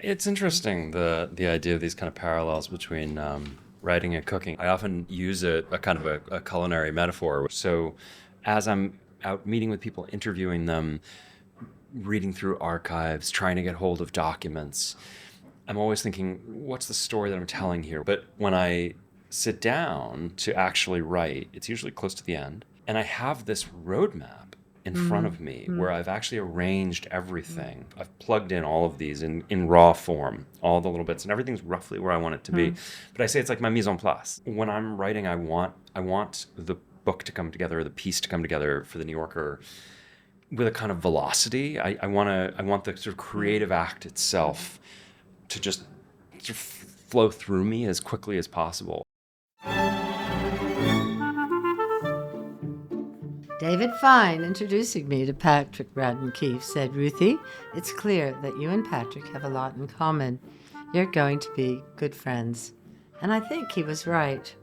It's interesting, the idea of these kind of parallels between writing and cooking. I often use a kind of a culinary metaphor. So as I'm out meeting with people, interviewing them, reading through archives, trying to get hold of documents, I'm always thinking, what's the story that I'm telling here? But when I sit down to actually write, it's usually close to the end, and I have this roadmap in front of me where I've actually arranged everything. I've plugged in all of these in raw form, all the little bits, and everything's roughly where I want it to be. But I say it's like my mise en place. When I'm writing, I want the book to come together, or the piece to come together for the New Yorker with a kind of velocity. I want the sort of creative act itself to just sort of flow through me as quickly as possible. David Fine, introducing me to Patrick Radden Keefe, said, Ruthie, it's clear that you and Patrick have a lot in common. You're going to be good friends. And I think he was right.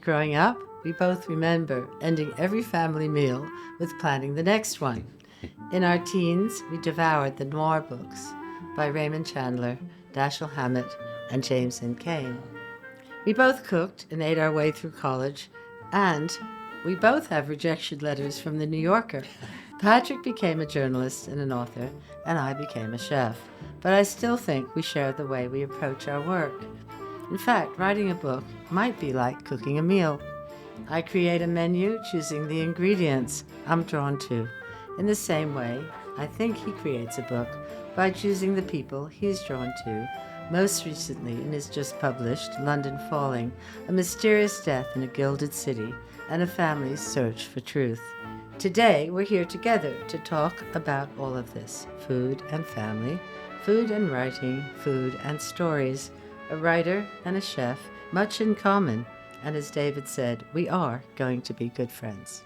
Growing up, we both remember ending every family meal with planning the next one. In our teens, we devoured the noir books by Raymond Chandler, Dashiell Hammett, and James M. Cain. We both cooked and ate our way through college, and we both have rejection letters from the New Yorker. Patrick became a journalist and an author, and I became a chef. But I still think we share the way we approach our work. In fact, writing a book might be like cooking a meal. I create a menu choosing the ingredients I'm drawn to. In the same way, I think he creates a book by choosing the people he's drawn to, most recently in his just published London Falling, a mysterious death in a gilded city and a family's search for truth. Today, we're here together to talk about all of this: food and family, food and writing, food and stories, a writer and a chef, much in common. And as David said, we are going to be good friends.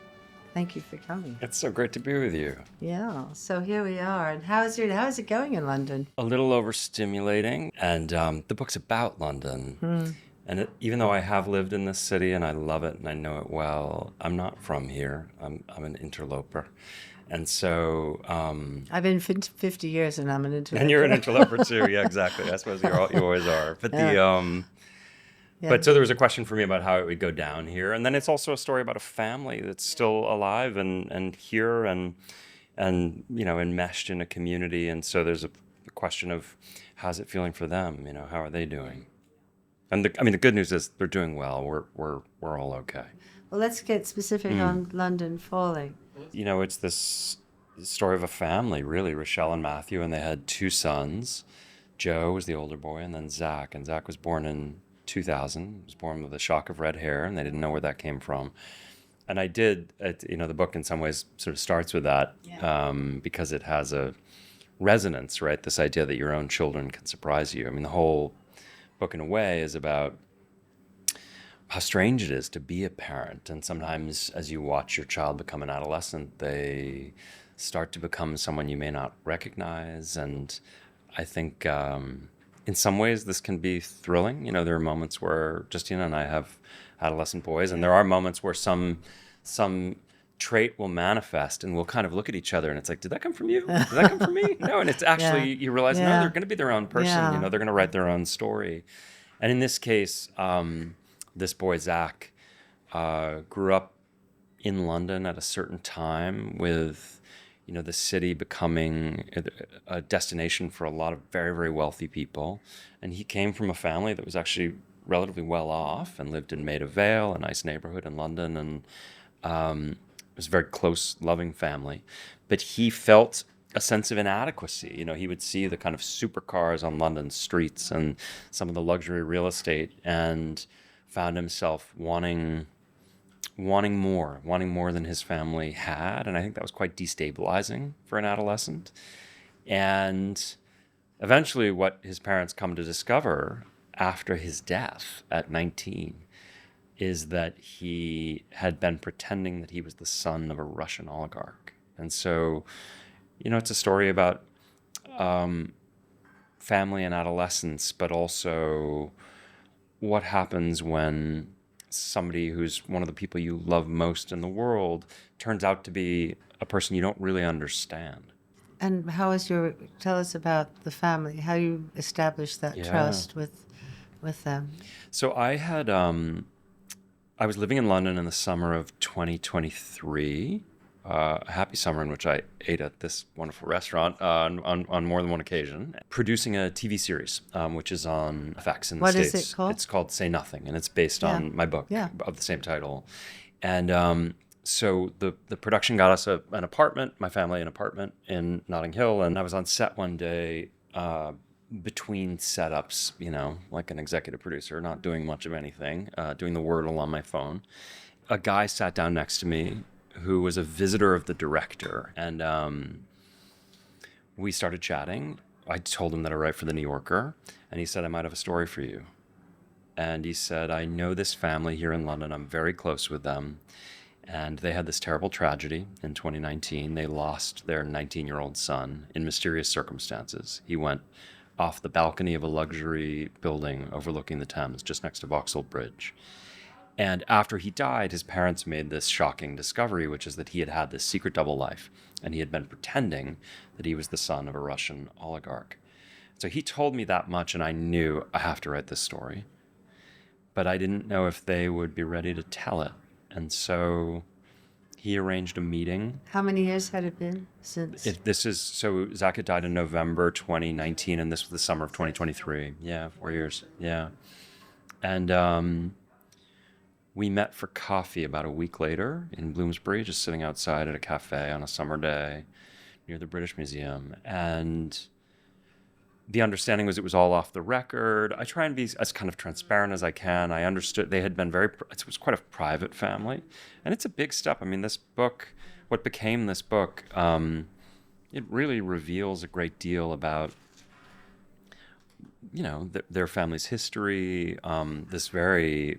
Thank you for coming. It's so great to be with you. Yeah, so here we are. And how's it going in London? A little overstimulating, and the book's about London. And even though I have lived in this city and I love it and I know it well, I'm not from here. I'm an interloper. And so... I've been 50 years and I'm an interloper. And you're an interloper too. Yeah, exactly. I suppose you always are. But Yeah. But so there was a question for me about how it would go down here. And then it's also a story about a family that's still alive and here and enmeshed in a community. And so there's a question of how's it feeling for them? How are they doing? And the good news is they're doing well. We're all okay. Well, let's get specific on London Falling. It's this story of a family, really, Rochelle and Matthew, and they had two sons. Joe was the older boy, and then Zach. And Zach was born in 2000. He was born with a shock of red hair, and they didn't know where that came from. And I did, the book in some ways sort of starts with that because it has a resonance, right? This idea that your own children can surprise you. The whole book in a way is about how strange it is to be a parent. And sometimes as you watch your child become an adolescent, they start to become someone you may not recognize. And I think in some ways this can be thrilling. There are moments where Justina and I have adolescent boys, and there are moments where some trait will manifest and we'll kind of look at each other and it's like, did that come from you? Did that come from me? No, and it's actually, you realize, no, they're going to be their own person. They're going to write their own story. And in this case, this boy, Zach, grew up in London at a certain time with, the city becoming a destination for a lot of very, very wealthy people. And he came from a family that was actually relatively well off and lived in Maida Vale, a nice neighborhood in London. And it was a very close, loving family. But he felt a sense of inadequacy. He would see the kind of supercars on London streets and some of the luxury real estate and found himself wanting more than his family had. And I think that was quite destabilizing for an adolescent. And eventually what his parents come to discover after his death at 19 is that he had been pretending that he was the son of a Russian oligarch. And so, it's a story about family and adolescence, but also what happens when somebody who's one of the people you love most in the world turns out to be a person you don't really understand. And tell us about the family, how you established that Yeah. trust with them. So I was living in London in the summer of 2023. A happy summer in which I ate at this wonderful restaurant on more than one occasion, producing a TV series, which is on FX in the What is it States. called? It's called Say Nothing, and it's based Yeah. on my book Yeah. of the same title. And so the production got us an apartment, my family an apartment in Notting Hill, and I was on set one day between setups, like an executive producer, not doing much of anything, doing the Wordle on my phone. A guy sat down next to me who was a visitor of the director, and we started chatting. I told him that I write for the New Yorker, and he said, I might have a story for you. And he said, I know this family here in London. I'm very close with them. And they had this terrible tragedy in 2019. They lost their 19-year-old son in mysterious circumstances. He went off the balcony of a luxury building overlooking the Thames just next to Vauxhall Bridge. And after he died, his parents made this shocking discovery, which is that he had had this secret double life, and he had been pretending that he was the son of a Russian oligarch. So he told me that much, and I knew I have to write this story. But I didn't know if they would be ready to tell it. And so he arranged a meeting. How many years had it been since? So Zach had died in November 2019, and this was the summer of 2023. Yeah, 4 years. Yeah. And we met for coffee about a week later in Bloomsbury, just sitting outside at a cafe on a summer day near the British Museum. And the understanding was it was all off the record. I try and be as kind of transparent as I can. I understood they had been it was quite a private family. And it's a big step. I mean, this book, what became this book, it really reveals a great deal about, their family's history, this very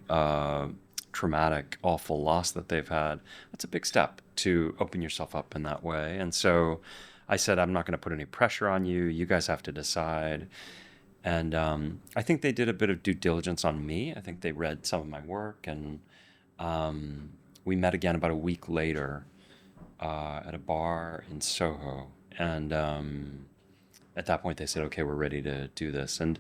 traumatic, awful loss that they've had. That's a big step to open yourself up in that way. And so I said, I'm not going to put any pressure on you. You guys have to decide. And I think they did a bit of due diligence on me. I think they read some of my work. And we met again about a week later at a bar in Soho. And at that point, they said, okay, we're ready to do this. And,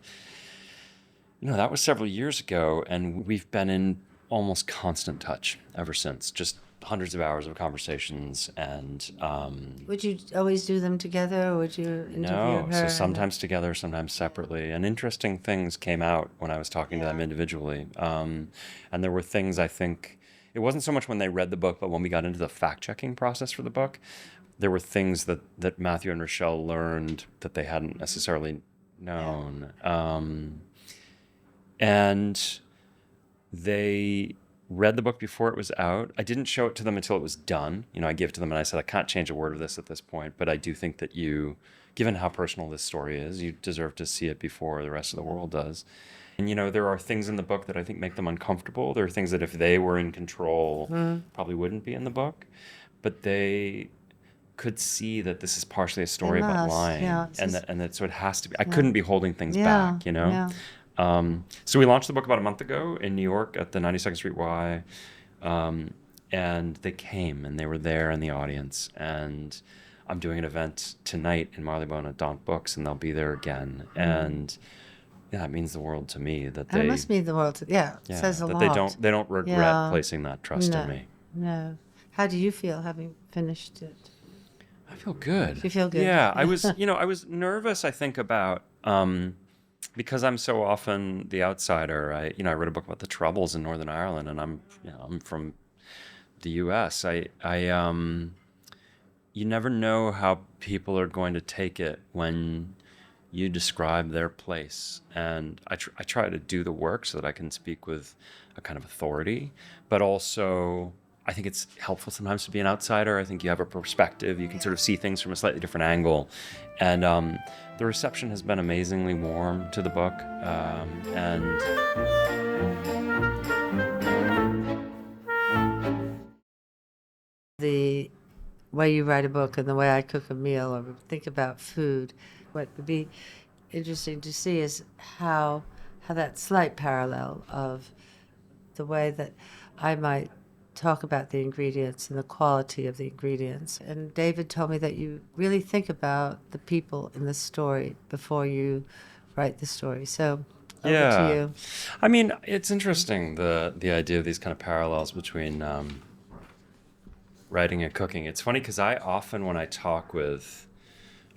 that was several years ago. And we've been in almost constant touch ever since. Just hundreds of hours of conversations. And would you always do them together, or would you interview no, her? so sometimes together, sometimes separately. And interesting things came out when I was talking to them individually. And there were things, I think, it wasn't so much when they read the book, but when we got into the fact-checking process for the book, there were things that Matthew and Rochelle learned that they hadn't necessarily known. And they read the book before it was out. I didn't show it to them until it was done. I gave it to them and I said, I can't change a word of this at this point, but I do think that given how personal this story is, you deserve to see it before the rest of the world does. And, there are things in the book that I think make them uncomfortable. There are things that if they were in control, probably wouldn't be in the book. But they could see that this is partially a story about lying. Yeah, so it has to be. I couldn't be holding things back, Yeah. So we launched the book about a month ago in New York at the 92nd Street Y. And they came and they were there in the audience. And I'm doing an event tonight in Marylebone at Daunt Books, and they'll be there again. And yeah, it means the world to me that they. It must mean the world to it says a that lot. they don't regret placing that trust in me. No. How do you feel having finished it? I feel good. You feel good? Yeah, I was nervous, I think, about because I'm so often the outsider. I wrote a book about the Troubles in Northern Ireland, and I'm from the U.S. You never know how people are going to take it when you describe their place, and I try to do the work so that I can speak with a kind of authority, but also I think it's helpful sometimes to be an outsider. I think you have a perspective. You can sort of see things from a slightly different angle. And the reception has been amazingly warm to the book. And the way you write a book and the way I cook a meal or think about food, what would be interesting to see is how that slight parallel of the way that I might talk about the ingredients and the quality of the ingredients. And David told me that you really think about the people in the story before you write the story. So over to Yeah. you. I mean, it's interesting, the idea of these kind of parallels between writing and cooking. It's funny because I often, when I talk with,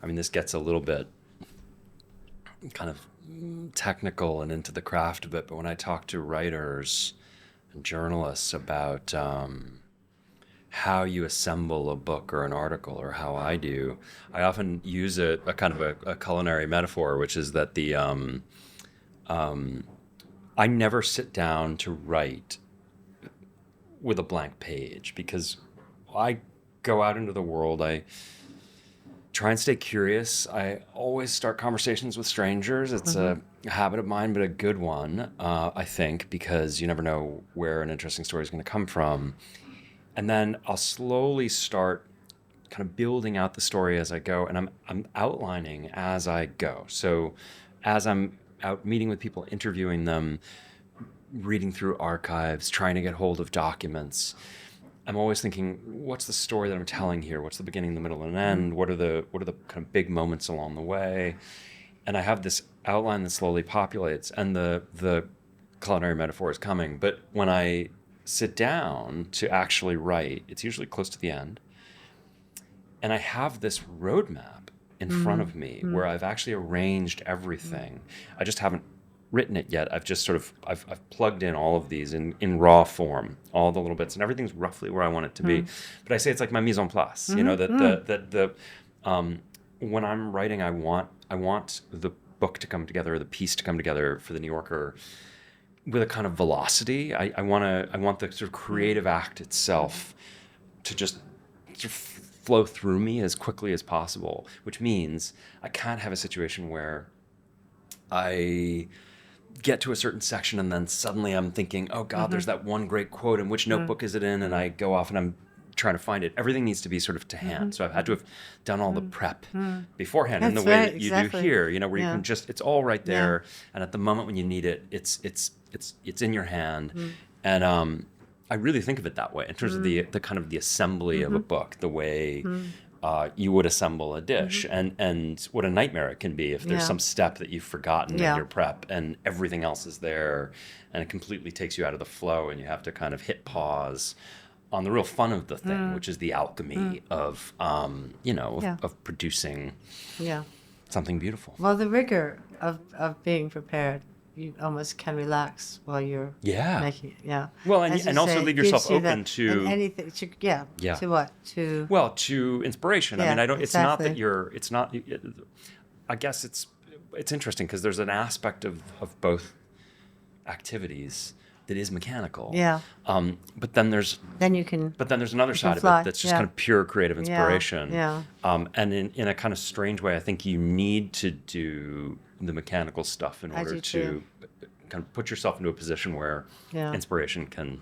I mean, this gets a little bit kind of technical and into the craft of it, but when I talk to writers and journalists about how you assemble a book or an article, or how I do, I often use a kind of a culinary metaphor, which is that I never sit down to write with a blank page, because I go out into the world. I try and stay curious. I always start conversations with strangers. It's a habit of mine, but a good one, I think, because you never know where an interesting story is going to come from. And then I'll slowly start kind of building out the story as I go, and I'm outlining as I go. So as I'm out meeting with people, interviewing them, reading through archives, trying to get hold of documents, I'm always thinking, what's the story that I'm telling here? What's the beginning, the middle, and end? What are the kind of big moments along the way? And I have this outline that slowly populates, and the culinary metaphor is coming. But when I sit down to actually write, it's usually close to the end, and I have this roadmap in front of me where I've actually arranged everything. I just haven't written it yet. I've just sort of I've plugged in all of these in raw form, all the little bits, and everything's roughly where I want it to be. But I say it's like my mise en place. You know, that when I'm writing, I want the book to come together, or the piece to come together for the New Yorker with a kind of velocity. I want the sort of creative act itself to just sort of flow through me as quickly as possible, which means I can't have a situation where I get to a certain section and then suddenly I'm thinking, oh God, there's that one great quote, and which notebook is it in? And I go off and I'm trying to find it. Everything needs to be sort of to hand. So I've had to have done all the prep beforehand, in the way that you do here, you know, where you can just, it's all right there. And at the moment when you need it, it's in your hand. And I really think of it that way in terms of the kind of the assembly of a book, the way you would assemble a dish, and what a nightmare it can be if there's some step that you've forgotten in your prep and everything else is there, and it completely takes you out of the flow, and you have to kind of hit pause on the real fun of the thing, which is the alchemy of of producing something beautiful. Well, the rigor of being prepared, you almost can relax while you're making it. Well, and also leave yourself open to anything. To what? To to inspiration. I mean, I don't. It's not that you're. It's not. I guess it's interesting because there's an aspect of both activites that is mechanical. But then there's another side of it that's just kind of pure creative inspiration. And in a kind of strange way, I think you need to do the mechanical stuff in order to kind of put yourself into a position where inspiration can.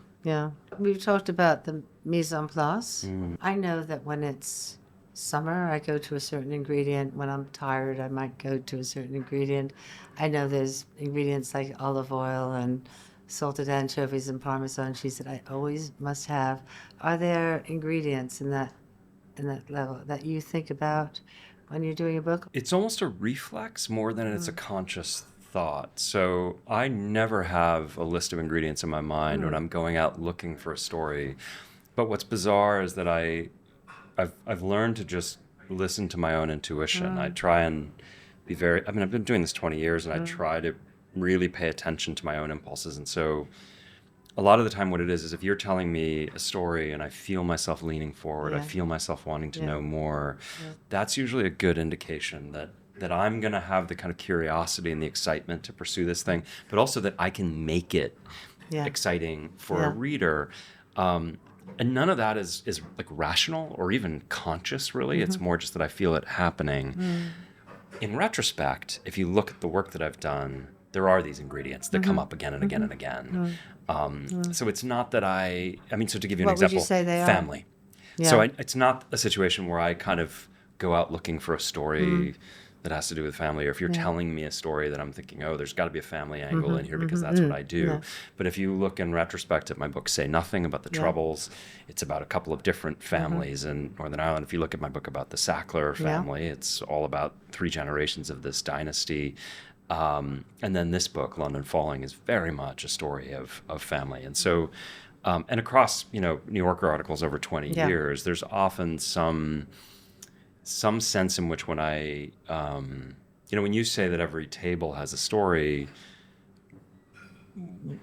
We've talked about the mise en place. I know that when it's summer, I go to a certain ingredient. When I'm tired, I might go to a certain ingredient. I know there's ingredients like olive oil and salted anchovies and Parmesan cheese that I always must have. Are there ingredients in that level that you think about when you're doing a book? It's almost a reflex more than it's a conscious thought. So I never have a list of ingredients in my mind when I'm going out looking for a story. But what's bizarre is that I've learned to just listen to my own intuition. I try and be I've been doing this 20 years, and I try to really pay attention to my own impulses. And so a lot of the time what it is if you're telling me a story and I feel myself leaning forward, I feel myself wanting to know more, that's usually a good indication that I'm going to have the kind of curiosity and the excitement to pursue this thing, but also that I can make it exciting for a reader. And none of that is like rational or even conscious, really. It's more just that I feel it happening. In retrospect, if you look at the work that I've done, there are these ingredients that come up again and again and again. So it's not that so to give you an example, would you say they family. So it's not a situation where I kind of go out looking for a story that has to do with family, or if you're Yeah. telling me a story that I'm thinking, oh, there's got to be a family angle in here because that's what I do. Yeah. But if you look in retrospect at my book, Say Nothing, about the Yeah. Troubles, it's about a couple of different families in Northern Ireland. If you look at my book about the Sackler family, it's all about 3 generations of this dynasty. And then this book, London Falling, is very much a story of family. And so, and across, New Yorker articles over 20 years, there's often some sense in which when I, when you say that every table has a story,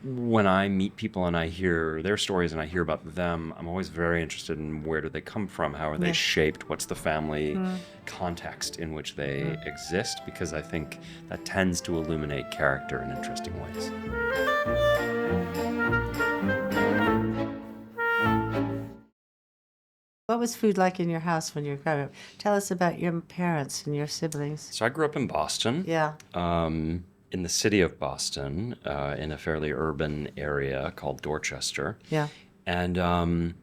when I meet people and I hear their stories and I hear about them, I'm always very interested in where do they come from? How are they shaped? What's the family context in which they exist? Because I think that tends to illuminate character in interesting ways. What was food like in your house when you were growing up? Tell us about your parents and your siblings. So I grew up in Boston. Yeah. In the city of Boston, in a fairly urban area called Dorchester. Yeah. And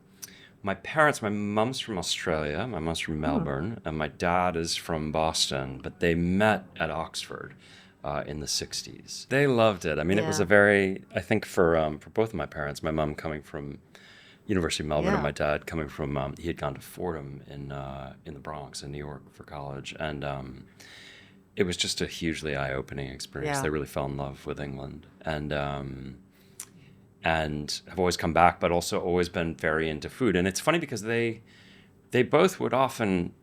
my parents, my mom's from Australia, my mom's from Melbourne, and my dad is from Boston, but they met at Oxford in the 60s. They loved it. I mean, it was a very, I think for both of my parents, my mom coming from University of Melbourne and my dad coming from, he had gone to Fordham in the Bronx in New York for college. And it was just a hugely eye-opening experience. They really fell in love with England. And have always come back, but also always been very into food. And it's funny because they both would often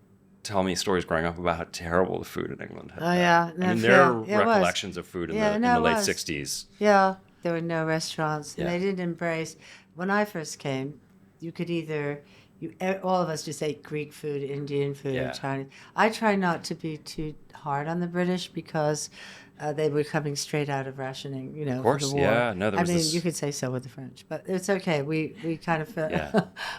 tell me stories growing up about how terrible the food in England had been. I mean, their recollections of food in the late 60s. Yeah, there were no restaurants. And they didn't embrace. When I first came, you could either, all of us just ate Greek food, Indian food, Chinese. I try not to be too hard on the British because they were coming straight out of rationing, of course, for the war. Yeah. No, there was this... you could say so with the French, but it's okay. We kind of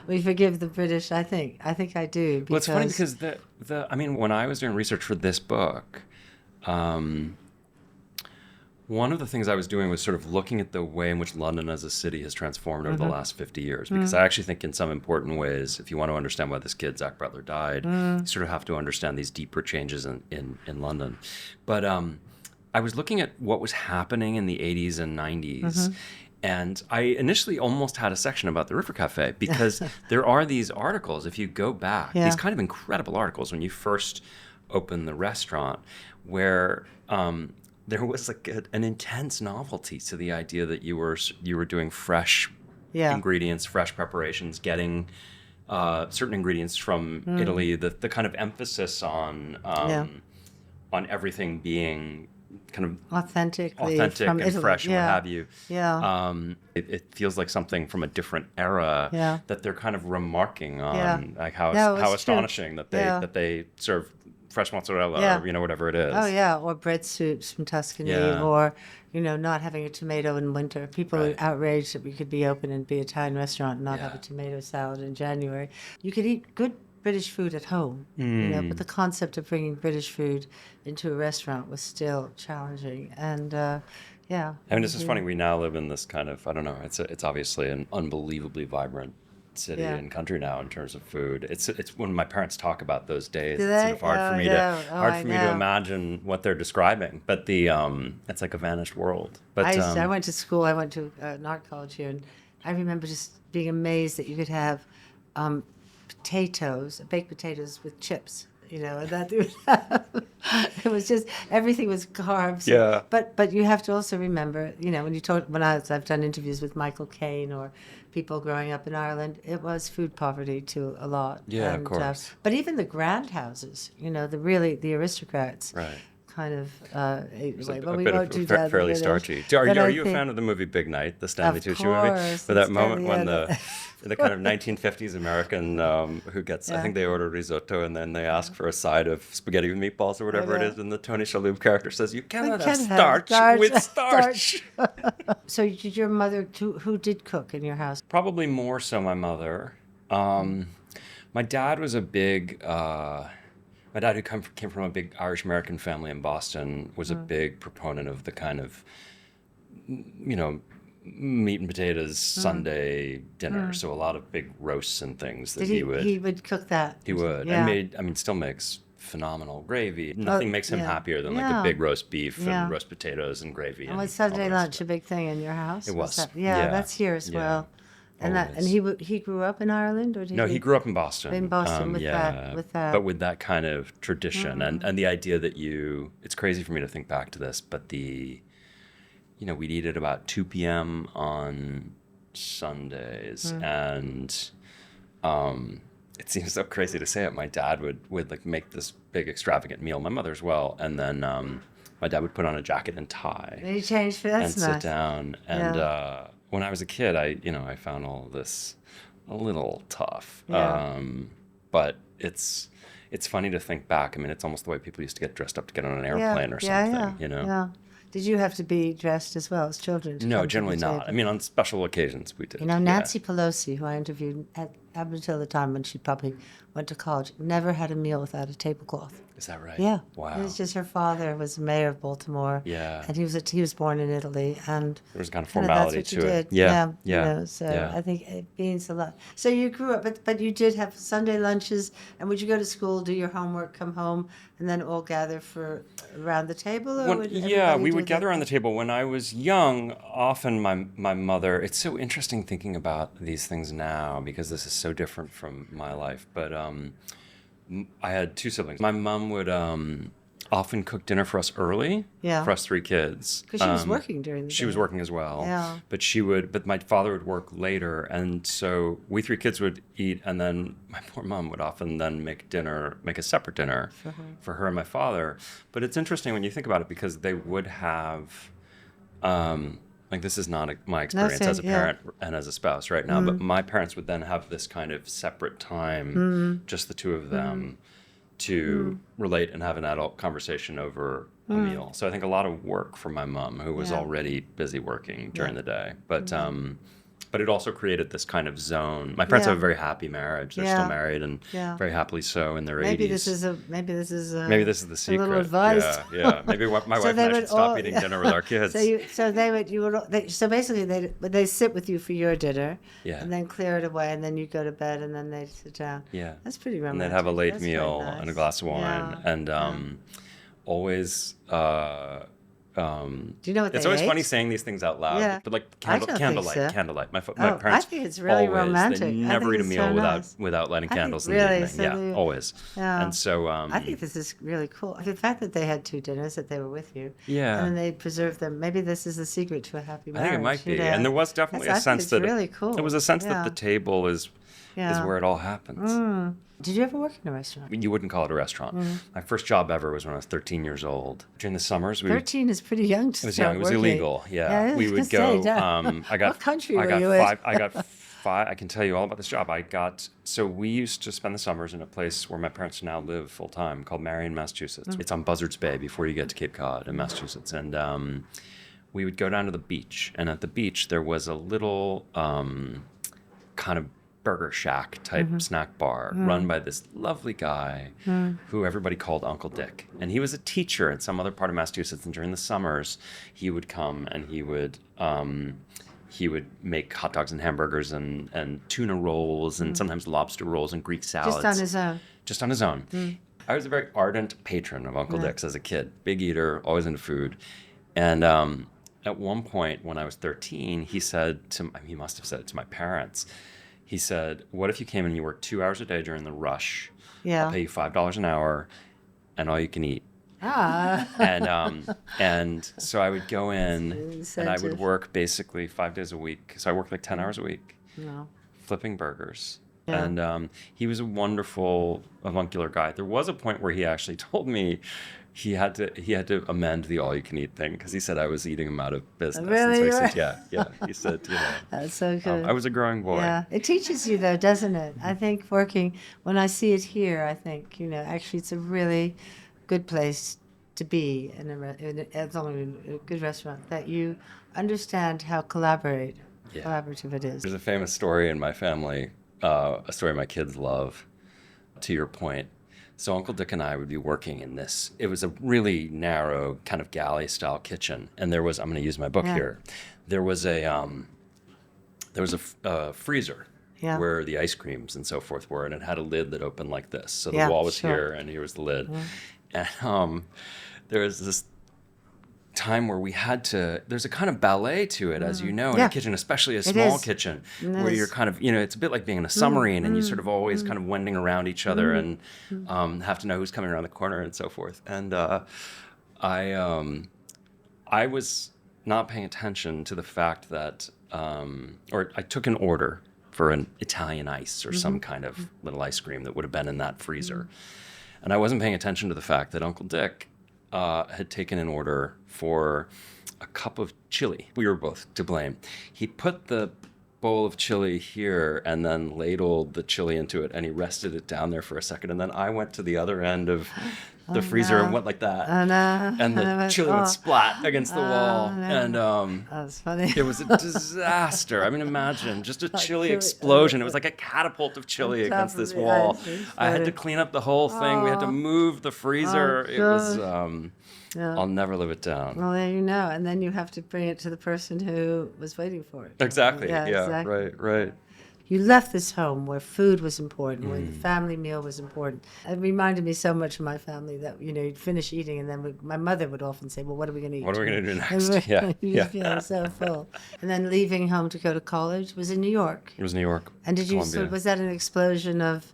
we forgive the British. I think I do. Because... Well, it's funny because I mean, when I was doing research for this book, one of the things I was doing was sort of looking at the way in which London as a city has transformed over the last 50 years. Because I actually think in some important ways, if you want to understand why this kid, Zach Brettler, died, you sort of have to understand these deeper changes in London. But I was looking at what was happening in the 80s and 90s. And I initially almost had a section about the River Cafe because there are these articles, if you go back, these kind of incredible articles when you first open the restaurant where... there was like an intense novelty to the idea that you were doing fresh ingredients, fresh preparations, getting certain ingredients from Italy. The kind of emphasis on everything being kind of authentic and Italy. fresh and what have you. Yeah. It feels like something from a different era that they're kind of remarking on, like how astonishing that they serve fresh mozzarella or whatever it is. Oh yeah, or bread soups from Tuscany, or not having a tomato in winter. People are outraged that we could be open and be an Italian restaurant and not have a tomato salad in January. You could eat good British food at home, but the concept of bringing British food into a restaurant was still challenging. And I mean, it's just funny. We now live in this kind of, I don't know. It's obviously an unbelievably vibrant city and country now in terms of food. It's when my parents talk about those days, it's sort of hard for me to imagine what they're describing. But it's like a vanished world. But I went to school. I went to an art college here, and I remember just being amazed that you could have baked potatoes with chips. And that it was just everything was carbs. Yeah. But you have to also remember, I've done interviews with Michael Caine or people growing up in Ireland, it was food poverty to a lot. Yeah, of course. But even the grand houses, the aristocrats. Right. Kind of, we won't do that. Fairly starchy. Are you a fan of the movie Big Night, the Stanley Tucci movie? For that moment when the kind of 1950s American who gets, I think they order risotto and then they ask for a side of spaghetti with meatballs or whatever it is, and the Tony Shalhoub character says, "You cannot have starch with starch." So did your mother, who did cook in your house? Probably more so my mother. My dad was a big... My dad, who came from a big Irish-American family in Boston, was a big proponent of the kind of, meat and potatoes Sunday dinner. So a lot of big roasts and things that he would... He would cook that? He would. Yeah. And still makes phenomenal gravy. Nothing makes him happier than like a big roast beef and roast potatoes and gravy. And was Sunday lunch a big thing in your house? It was. Yeah, that's here as well. And he grew up in Ireland, or did No, he grew up in Boston. In Boston, with that. But with that kind of tradition, and the idea that it's crazy for me to think back to this, but we'd eat at about 2 p.m. on Sundays, and it seems so crazy to say it. My dad would like make this big extravagant meal. My mother as well, and then my dad would put on a jacket and tie. And he changed for that. And sit down. And when I was a kid, I found all this a little tough. Yeah. But it's funny to think back. I mean, it's almost the way people used to get dressed up to get on an airplane or something. Yeah. Did you have to be dressed as well as children? No, generally not. I mean, on special occasions we did. Nancy Pelosi, who I interviewed up until the time when she probably went to college, never had a meal without a tablecloth. Is that right? Yeah. Wow. It was just her father was mayor of Baltimore. Yeah. And he was born in Italy, and there was kind of formality that's what to you it. did. Yeah. I think it means a lot. So you grew up, but you did have Sunday lunches, and would you go to school, do your homework, come home, and then all gather for around the table? Or we would gather around the table. When I was young, often my mother, it's so interesting thinking about these things now because this is so different from my life, but I had 2 siblings. My mom would often cook dinner for us early, for us 3 kids. Because she was working during the day. She was working as well. Yeah. But my father would work later, and so we 3 kids would eat, and then my poor mom would often then make a separate dinner for her and my father. But it's interesting when you think about it because they would have, like this is not my experience as a parent and as a spouse right now, but my parents would then have this kind of separate time, just the 2 of them, to relate and have an adult conversation over a meal. So I think a lot of work for my mom, who was already busy working during the day, but it also created this kind of zone. My parents have a very happy marriage. They're still married and very happily so in their 80s. Maybe this is the secret. A little advice. Yeah. Maybe my wife and I should stop eating dinner with our kids. So basically they sit with you for your dinner, and then clear it away, and then you go to bed, and then they sit down. Yeah, that's pretty romantic. And they'd have a late That's meal nice. and a glass of wine, and always. Do you know what it's they always ate? funny saying these things out loud. Yeah. But like I don't think candlelight, so. candlelight. My I parents think it's really always, romantic. They I never think eat a it's meal so nice. without lighting candles in really, the evening. Always. Yeah. And so I think this is really cool. The fact that they had 2 dinners, that they were with you. Yeah. And then they preserved them. Maybe this is the secret to a happy marriage. I think it might be. And there was definitely a sense that really cool. There was a sense that the table is where it all happens. Did you ever work in a restaurant? You wouldn't call it a restaurant. My first job ever was when I was 13 years old. During the summers, 13 is pretty young to start young. It was working. illegal. Yeah, we would go. What country were you in? I got 5. I can tell you all about this job. So we used to spend the summers in a place where my parents now live full time, called Marion, Massachusetts. It's on Buzzards Bay before you get to Cape Cod in Massachusetts, and we would go down to the beach. And at the beach there was a little kind of burger shack type snack bar run by this lovely guy who everybody called Uncle Dick. And he was a teacher in some other part of Massachusetts, and during the summers he would come and he would make hot dogs and hamburgers and tuna rolls and sometimes lobster rolls and Greek salads. Just on his own. I was a very ardent patron of Uncle Dick's as a kid. Big eater, always into food. And at one point when I was 13, he must have said it to my parents. He said, "What if you came and you worked 2 hours a day during the rush? I'll pay you $5 an hour, and all you can eat." And so I would go in, and I would work basically 5 days a week. So I worked like 10 hours a week, flipping burgers. Yeah. And he was a wonderful avuncular guy. There was a point where he actually told me he had to amend the all-you-can-eat thing because he said I was eating him out of business. Really? And so he said, yeah. He said, That's so good. I was a growing boy. Yeah, it teaches you though, doesn't it? I think when I see it here, I think actually it's a really good place to be in a good restaurant, that you understand how collaborative it is. There's a famous story in my family, a story my kids love, to your point. So Uncle Dick and I would be working in this. It was a really narrow kind of galley-style kitchen, and there was, I'm going to use my book here, there was a freezer Yeah. where the ice creams and so forth were, and it had a lid that opened like this. So the Yeah, wall was sure. here, and here was the lid. And there was this time where we had to, there's a kind of ballet to it, as you know, in Yeah. a kitchen, especially a It small is. kitchen, It where you're is. kind of, it's a bit like being in a submarine, and you sort of always kind of wending around each other and have to know who's coming around the corner and so forth. And I was not paying attention to the fact that, or I took an order for an Italian ice or some kind of little ice cream that would have been in that freezer. And I wasn't paying attention to the fact that Uncle Dick had taken an order for a cup of chili. We were both to blame. He put the bowl of chili here and then ladled the chili into it, and he rested it down there for a second. And then I went to the other end of the freezer and went like that. And the chili went splat against the wall. And That's funny. it was a disaster. I mean, imagine just a chili explosion. It was like a catapult of chili On top against of this the wall. ice. It's I had to funny. clean up the whole thing. We had to move the freezer. It was, Yeah. I'll never live it down. Well, there you know. And then you have to bring it to the person who was waiting for it. Exactly. Yeah, Yeah, exactly. right. You left this home where food was important, where the family meal was important. It reminded me so much of my family that, you'd finish eating and then my mother would often say, well, what are we going to eat? What are we going to do And next? Yeah, you just feel so full. And then leaving home to go to college was in New York. It was New York. And did you, Columbia. was that an explosion of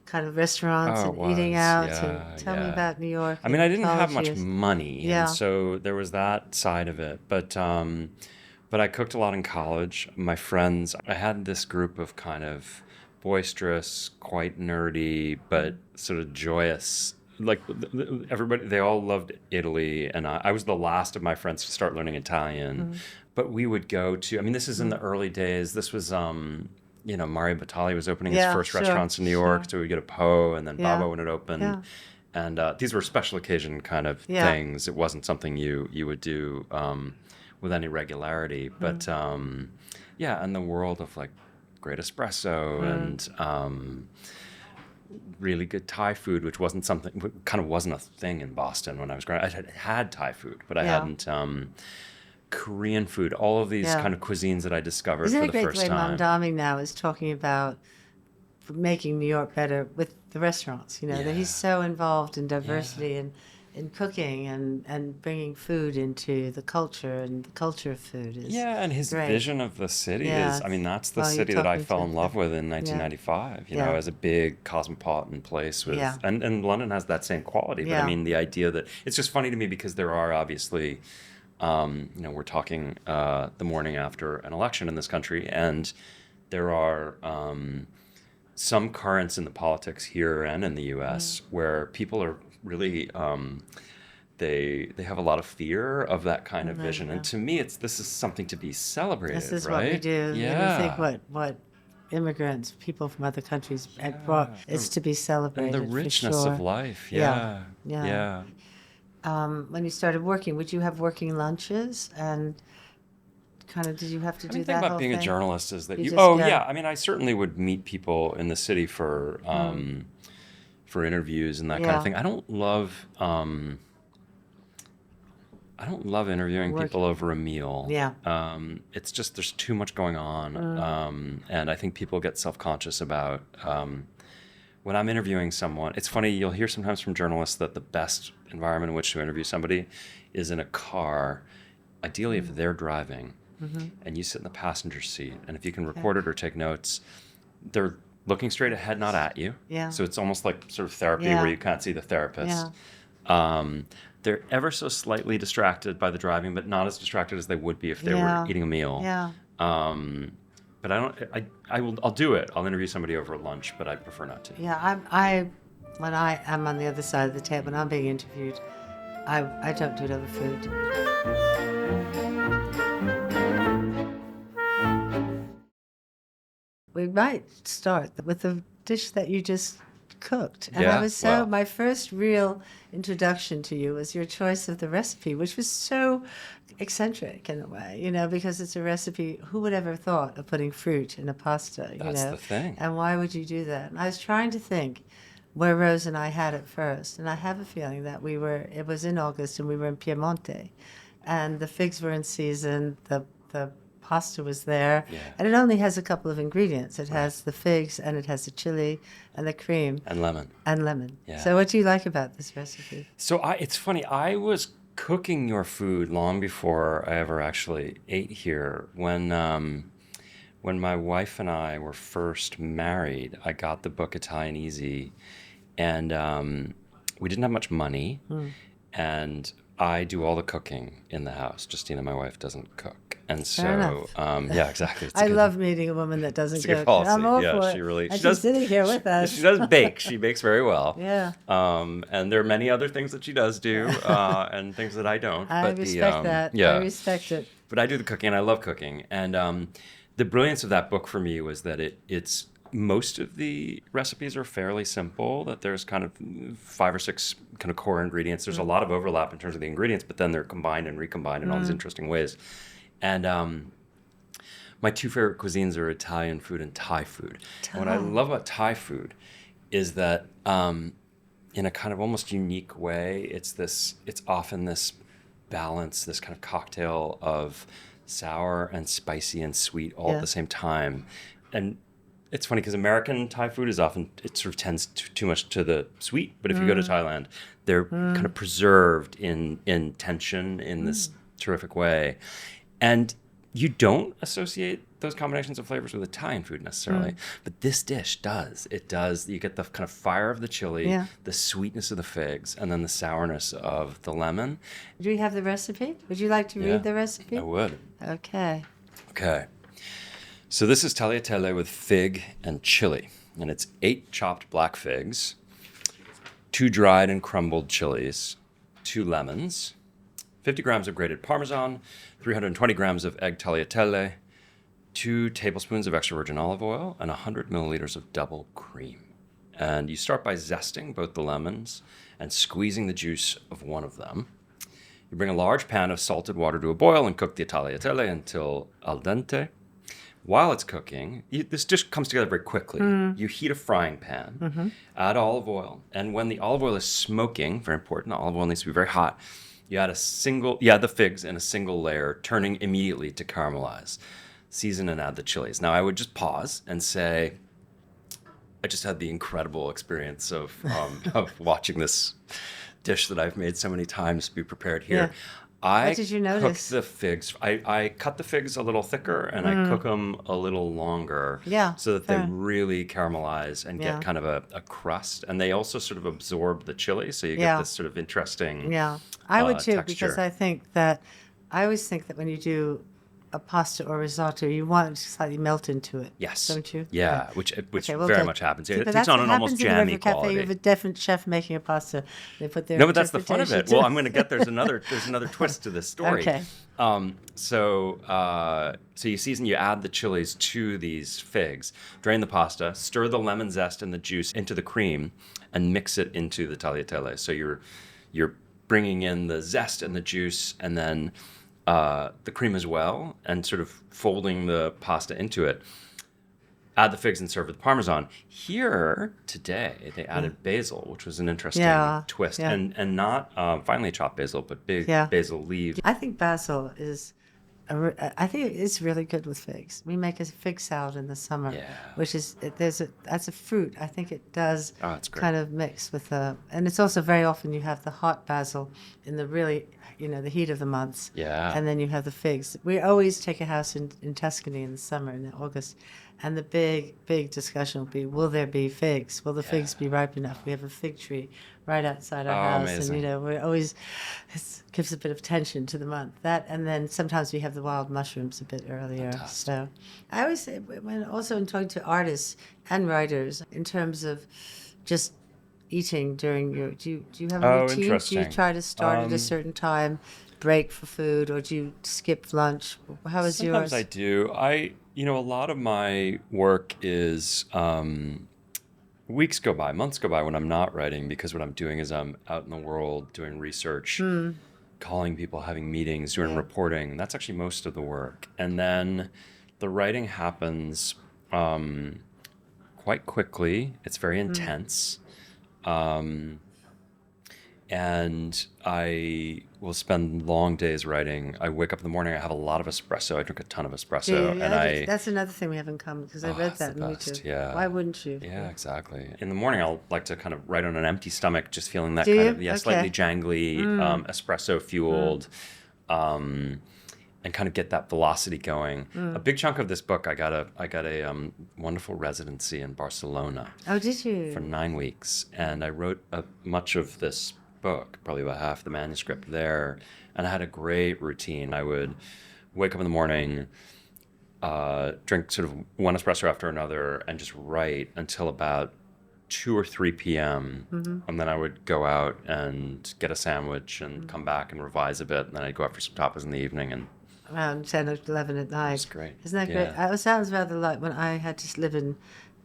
kind of restaurants Oh, and it eating was. out? Yeah, And tell me yeah. about New York. I mean, I didn't have much college years. money, Yeah. and so there was that side of it. But I cooked a lot in college. My friends, I had this group of kind of boisterous, quite nerdy, but sort of joyous. Like everybody, they all loved Italy, and I was the last of my friends to start learning Italian. But we would go to. I mean, this is in the early days. This was. Mario Batali was opening his first sure, restaurants in New York, sure. so we'd get a Po, and then Yeah, Baba when it opened. yeah. And these were special occasion kind of things. It wasn't something you would do with any regularity. But and the world of like great espresso and really good Thai food, which wasn't a thing in Boston when I was growing up. I had Thai food, but I hadn't. Korean food, all of these kind of cuisines that I discovered Isn't for it the great first the way time. Mamdami now is talking about making New York better with the restaurants, that he's so involved in diversity and in cooking and bringing food into the culture, and the culture of food is and his great. vision of the city Yeah, is, I mean, that's the well, you city that I talked me fell to in it. love with in 1995, as a big cosmopolitan place with, Yeah. and London has that same quality, but I Yeah. mean, the idea that, it's just funny to me because there are obviously, we're talking the morning after an election in this country, and there are some currents in the politics here and in the U.S. where people are really they have a lot of fear of that kind of vision, and to me, this is something to be celebrated. This is right? what we do. Yeah. And you think what immigrants, people from other countries had brought, is to be celebrated. And the richness for sure. of life. Yeah. Yeah. When you started working, would you have working lunches, and kind of did you have to do The that thing about whole being thing? a journalist is that You you. just Oh go- yeah, I mean, I certainly would meet people in the city for interviews and that kind Yeah. of thing. I don't love interviewing Work- people over a meal. Yeah. It's just there's too much going on, and I think people get self-conscious about when I'm interviewing someone. It's funny, you'll hear sometimes from journalists that the best environment in which to interview somebody is in a car, ideally if they're driving, and you sit in the passenger seat, and if you can record it or take notes, they're looking straight ahead, not at you. Yeah. So it's almost like sort of therapy Yeah. where you can't see the therapist. They're ever so slightly distracted by the driving, but not as distracted as they would be if they were eating a meal. Yeah. But I'll do it. I'll interview somebody over lunch, but I prefer not to. Yeah, when I am on the other side of the table, when I'm being interviewed, I don't do it over food. We might start with the dish that you just cooked. And Yeah, I was well. my first real introduction to you was your choice of the recipe, which was so eccentric in a way, because it's a recipe. Who would ever thought of putting fruit in a pasta, That's the thing. And why would you do that? And I was trying to think where Rose and I had it first. And I have a feeling that it was in August and we were in Piemonte. And the figs were in season, the pasta was there. Yeah. And it only has a couple of ingredients. It has the figs, and it has the chili and the cream. And lemon. And lemon. Yeah. So what do you like about this recipe? So it's funny. I was cooking your food long before I ever actually ate here. When my wife and I were first married, I got the book Italian Easy, and we didn't have much money, and I do all the cooking in the house. Justina, my wife, doesn't cook. And so, yeah, exactly. I love meeting a woman that doesn't It's a good cook. policy. I'm all Yeah, for she it. really- And she does- she's sitting here with us. She does bake. She bakes very well. Yeah. And there are many other things that she does do, and things that I don't. I But respect that. Yeah. I respect it. But I do the cooking, and I love cooking. And the brilliance of that book for me was that it's most of the recipes are fairly simple, that there's kind of 5 or 6 kind of core ingredients. There's a lot of overlap in terms of the ingredients, but then they're combined and recombined in all these interesting ways. And my 2 favorite cuisines are Italian food and Thai food. And what I love about Thai food is that in a kind of almost unique way, it's often this balance, this kind of cocktail of sour and spicy and sweet all at the same time. And it's funny because American Thai food is often, it sort of tends too much to the sweet. But if you go to Thailand, they're kind of preserved in tension in this terrific way. And you don't associate those combinations of flavors with Italian food necessarily, but this dish does. It does. You get the kind of fire of the chili, the sweetness of the figs, and then the sourness of the lemon. Do you have the recipe? Would you like to read the recipe? I would. Okay. Okay. So this is tagliatelle with fig and chili, and it's 8 chopped black figs, 2 dried and crumbled chilies, 2 lemons, 50 grams of grated Parmesan, 320 grams of egg tagliatelle, 2 tablespoons of extra virgin olive oil, and 100 milliliters of double cream. And you start by zesting both the lemons and squeezing the juice of one of them. You bring a large pan of salted water to a boil and cook the tagliatelle until al dente. While it's cooking, this dish comes together very quickly. You heat a frying pan, add olive oil, and when the olive oil is smoking, very important, the olive oil needs to be very hot, you add the figs in a single layer, turning immediately to caramelize. Season and add the chilies. Now, I would just pause and say, I just had the incredible experience of watching this dish that I've made so many times be prepared here. Yeah. What did you notice? Cook the figs. I cut the figs a little thicker and I cook them a little longer. Yeah, So that they really caramelize and get kind of a crust. And they also sort of absorb the chili. So you get this sort of interesting I would too, texture. because I always think that when you do a pasta or risotto, you want it to slightly melt into it. Yes. Don't you? Yeah, which Okay, well, very good. much happens here. See, It but takes that's on what an almost happens in the jammy River Cafe. quality. You have a different chef making a pasta. They put their No, but that's the fun of it. interpretation Well, to I'm going to get there's another twist to this story. Okay. So you season, you add the chilies to these figs, drain the pasta, stir the lemon zest and the juice into the cream, and mix it into the tagliatelle. So you're bringing in the zest and the juice, and then the cream as well, and sort of folding the pasta into it. Add the figs and serve with Parmesan. Here today, they added basil, which was an interesting twist, and not finely chopped basil, but big basil leaves. I think basil is. I think it's really good with figs. We make a fig salad in the summer, which is that's a fruit. I think it does kind of mix with and it's also very often you have the hot basil in the really the heat of the months. Yeah. And then you have the figs. We always take a house in Tuscany in the summer, in August, and the big discussion will be, will there be figs? Will the figs be ripe enough? We have a fig tree right outside our house. Amazing. And, we're always, it gives a bit of tension to the month. That, and then sometimes we have the wild mushrooms a bit earlier. Fantastic. So I always say, when also in talking to artists and writers, in terms of just eating during your, do you have a routine? Interesting. Do you try to start at a certain time, break for food, or do you skip lunch? How is yours? Sometimes I do. A lot of my work is weeks go by, months go by when I'm not writing, because what I'm doing is I'm out in the world doing research, calling people, having meetings, doing reporting. That's actually most of the work. And then the writing happens quite quickly. It's very intense. And I will spend long days writing. I wake up in the morning, I have a lot of espresso. I drink a ton of espresso. That's another thing we have in common, because I read It's that the and me best, too. yeah. Why wouldn't you? Yeah, exactly. In the morning, I'll like to kind of write on an empty stomach, just feeling that Do kind you? of, Okay. slightly jangly, espresso-fueled, and kind of get that velocity going. A big chunk of this book, I got a wonderful residency in Barcelona Oh, did you? for 9 weeks, and I wrote much of this book, probably about half the manuscript there, and I had a great routine. I would wake up in the morning, drink sort of one espresso after another, and just write until about 2 or 3 p.m. And then I would go out and get a sandwich and come back and revise a bit, and then I'd go out for some tapas in the evening. And Around 10 or 11 at night. That's great. Isn't that Yeah. great? It sounds rather like when I had to live in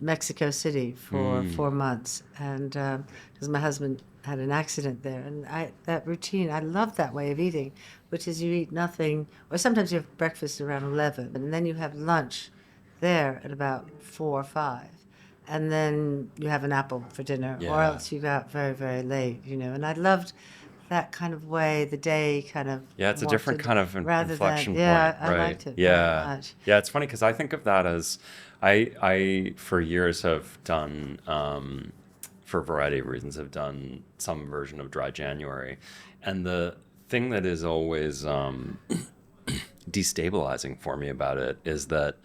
Mexico City for 4 months, and because my husband had an accident there, and that routine, I love that way of eating, which is you eat nothing, or sometimes you have breakfast around 11, and then you have lunch there at about 4 or 5. And then you have an apple for dinner, or Yeah. else you go out very, very late, And I loved that kind of way the day kind of Yeah, it's a different wanted- kind of rather inflection than, yeah, point, I right? liked it Yeah, very much. yeah. It's funny because I think of that as I for years have done, for a variety of reasons, have done some version of Dry January, and the thing that is always destabilizing for me about it is that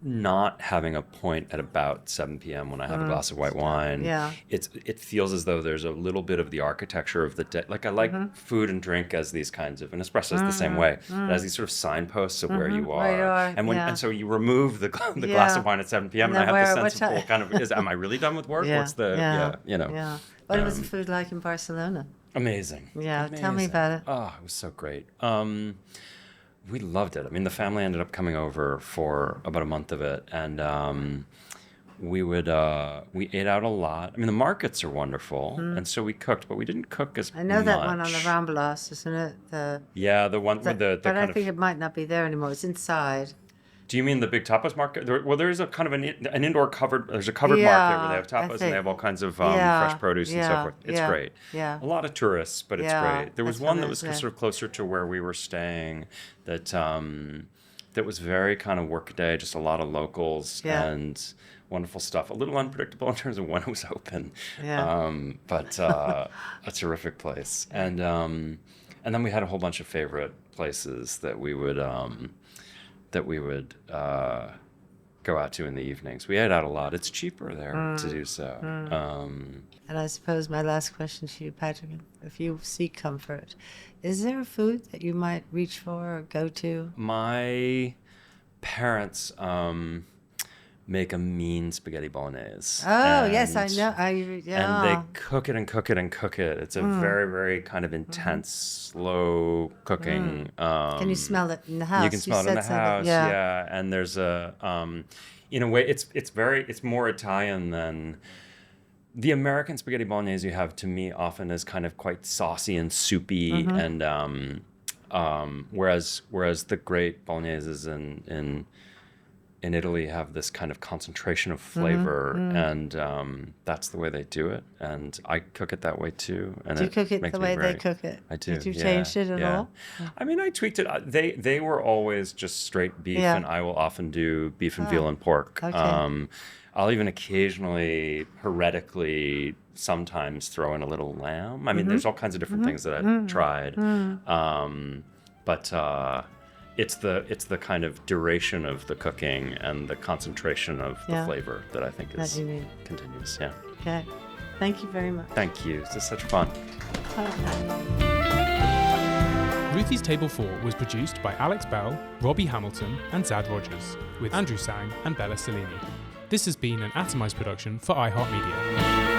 not having a point at about 7 p.m. when I have a glass of white wine, Yeah. it feels as though there's a little bit of the architecture of the day. Like I like food and drink as these kinds of, and espresso is the same way, as these sort of signposts of where you are. Where you are, And yeah. and so you remove the glass Yeah. of wine at 7 p.m. And and I then have the where- sense of, what well, kind of, am I really done with work? What's the, Yeah. What was the food like in Barcelona? Amazing. Yeah, tell me Amazing. about it. Oh, it was so great. We loved it. I mean, the family ended up coming over for about a month of it, and we ate out a lot. I mean, the markets are wonderful, and so we cooked, but we didn't cook as much. I know that one on the Ramblas, isn't it? Yeah, the one with the But kind I of. think it might not be there anymore. It's inside. Do you mean the big tapas market? There's a kind of an indoor covered. There's a covered Yeah, market where they have I tapas and think- they have all kinds of Yeah, fresh produce and so yeah, forth. It's yeah, great. yeah. A lot of tourists, but it's Yeah, great. There was that's one what that I was said. sort of closer to where we were staying that was very kind of workaday, just a lot of locals Yeah. and wonderful stuff. A little unpredictable in terms of when it was open, Yeah. but a terrific place. And then we had a whole bunch of favorite places that we would go out to in the evenings. We ate out a lot. It's cheaper there to do so. And I suppose my last question to you, Patrick, if you seek comfort, is there a food that you might reach for or go to? My parents make a mean spaghetti bolognese. Oh, yes, I And- know. And Yeah. they cook it and cook it and cook it. It's a very, very kind of intense, slow cooking. Can you smell it in the house? You can smell it in the said something. house, yeah. And there's in a way, it's more Italian than the American spaghetti bolognese you have. To me, often is kind of quite saucy and soupy, and whereas the great bologneses in Italy have this kind of concentration of flavor, and that's the way they do it. And I cook it that way too. And Do you cook it makes the me way very- they cook it? I do. Did you yeah, change it at yeah. all? I mean, I tweaked it. They were always just straight beef, Yeah. and I will often do beef and veal and pork. Okay. I'll even occasionally, heretically, sometimes throw in a little lamb. I mean, there's all kinds of different things that I've tried. But it's the kind of duration of the cooking and the concentration of the Yeah. flavor that I think That is you need. continuous. Yeah. Okay. Thank you very much. Thank you. This is such fun. Ruthie's Table 4 was produced by Alex Bell, Robbie Hamilton, and Zad Rogers, with Andrew Sang and Bella Cellini. This has been an Atomised production for iHeart Media.